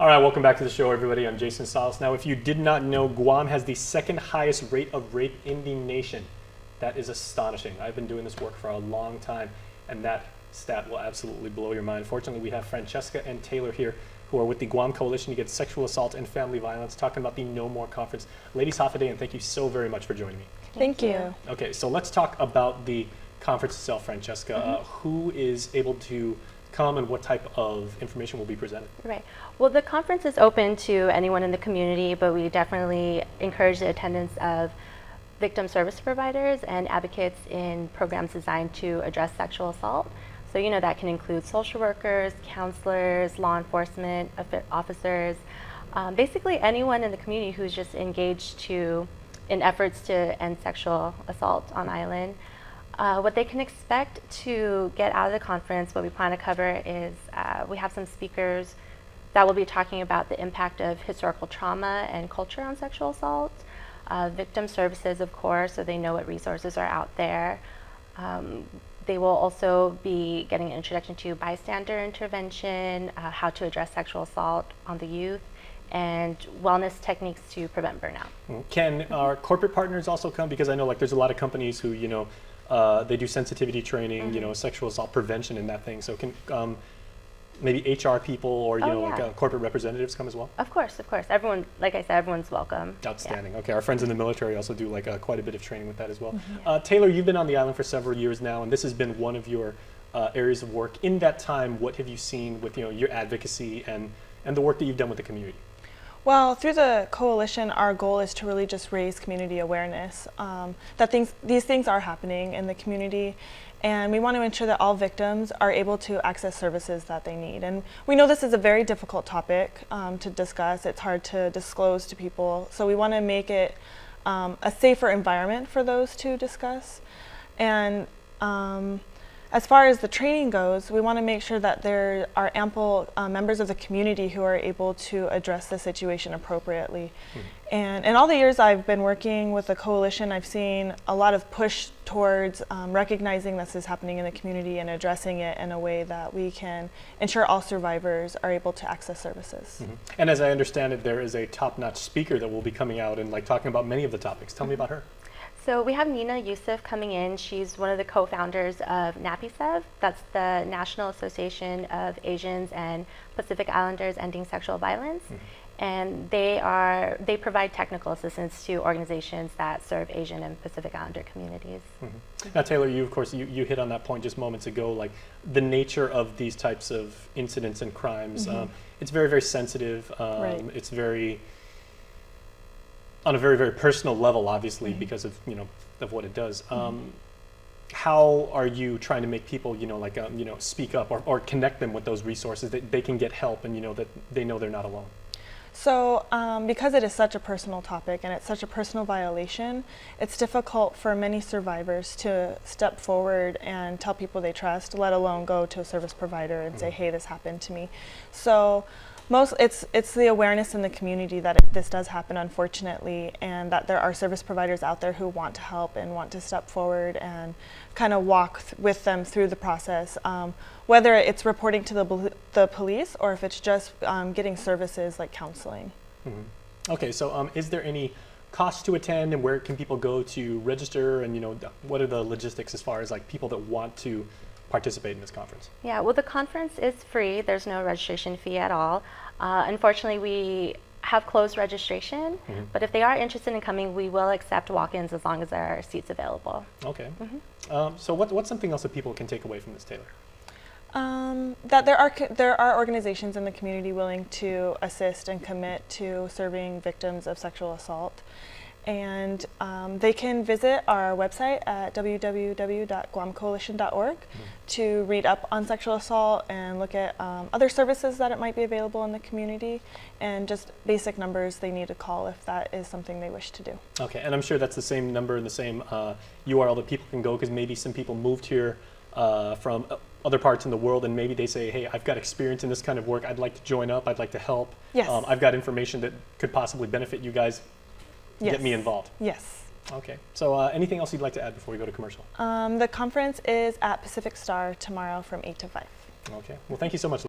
All right, welcome back to the show, everybody. I'm Jason Salas. Now, if you did not know, Guam has the second highest rate of rape in the nation. That is astonishing. I've been doing this work for a long time, and that stat will absolutely blow your mind. Fortunately, we have Francesca and Taylor here, who are with the Guam Coalition Against Sexual Assault and Family Violence, talking about the No More Conference. Ladies, half a day, and thank you so very much for joining me. Thank you. Okay, so let's talk about the conference itself, Francesca. Who is able to come and what type of information will be presented? Right. Well, the conference is open to anyone in the community, but we definitely encourage the attendance of victim service providers and advocates in programs designed to address sexual assault. So, you know, that can include social workers, counselors, law enforcement officers, basically anyone in the community who's just engaged in efforts to end sexual assault on island. What they can expect to get out of the conference, what we plan to cover is we have some speakers that will be talking about the impact of historical trauma and culture on sexual assault, victim services, of course, so they know what resources are out there. They will also be getting an introduction to bystander intervention, how to address sexual assault on the youth, and wellness techniques to prevent burnout. Can our corporate partners also come? Because I know like there's a lot of companies who, you know, they do sensitivity training, you know, sexual assault prevention and that thing. So can maybe HR people or, you know, like corporate representatives come as well? Of course, of course. Everyone, like I said, everyone's welcome. Outstanding. Yeah. Okay, our friends in the military also do like quite a bit of training with that as well. Taylor, you've been on the island for several years now, and this has been one of your areas of work. In that time, what have you seen with, you know, your advocacy and the work that you've done with the community? Well, through the coalition, our goal is to really just raise community awareness that these things are happening in the community, and we want to ensure that all victims are able to access services that they need. And we know this is a very difficult topic to discuss. It's hard to disclose to people, so we want to make it a safer environment for those to discuss. And as far as the training goes, we want to make sure that there are ample members of the community who are able to address the situation appropriately. And in all the years I've been working with the coalition, I've seen a lot of push towards recognizing this is happening in the community and addressing it in a way that we can ensure all survivors are able to access services. And as I understand it, there is a top-notch speaker that will be coming out and like talking about many of the topics. Tell me about her. So we have Nina Yusuf coming in. She's one of the co-founders of NAPISEV. That's the National Association of Asians and Pacific Islanders Ending Sexual Violence. And they provide technical assistance to organizations that serve Asian and Pacific Islander communities. Now, Taylor, you, of course, you hit on that point just moments ago, like the nature of these types of incidents and crimes. It's very, very sensitive. It's very on a very, very personal level, obviously, because of, you know, of what it does. How are you trying to make people, you know, like, you know, speak up or connect them with those resources that they can get help and, you know, that they know they're not alone? So because it is such a personal topic and it's such a personal violation, it's difficult for many survivors to step forward and tell people they trust, let alone go to a service provider and say, hey, this happened to me. So it's the awareness in the community that this does happen, unfortunately, and that there are service providers out there who want to help and want to step forward and kind of walk with them through the process, whether it's reporting to the police or if it's just getting services like counseling. Okay, so is there any cost to attend, and where can people go to register, and, you know, what are the logistics as far as like people that want to participate in this conference? Yeah, well, the conference is free. There's no registration fee at all. Unfortunately, we have closed registration, but if they are interested in coming, we will accept walk-ins as long as there are seats available. Okay. So what's something else that people can take away from this, Taylor? That there are organizations in the community willing to assist and commit to serving victims of sexual assault. And they can visit our website at www.guamcoalition.org to read up on sexual assault and look at other services that it might be available in the community, and just basic numbers they need to call if that is something they wish to do. Okay, and I'm sure that's the same number and the same URL that people can go, because maybe some people moved here from other parts in the world, and maybe they say, hey, I've got experience in this kind of work, I'd like to join up, I'd like to help. Yes. I've got information that could possibly benefit you guys. Yes. Get me involved. Yes. Okay. So anything else you'd like to add before we go to commercial? The conference is at Pacific Star tomorrow from 8 to 5. Okay. Well, thank you so much.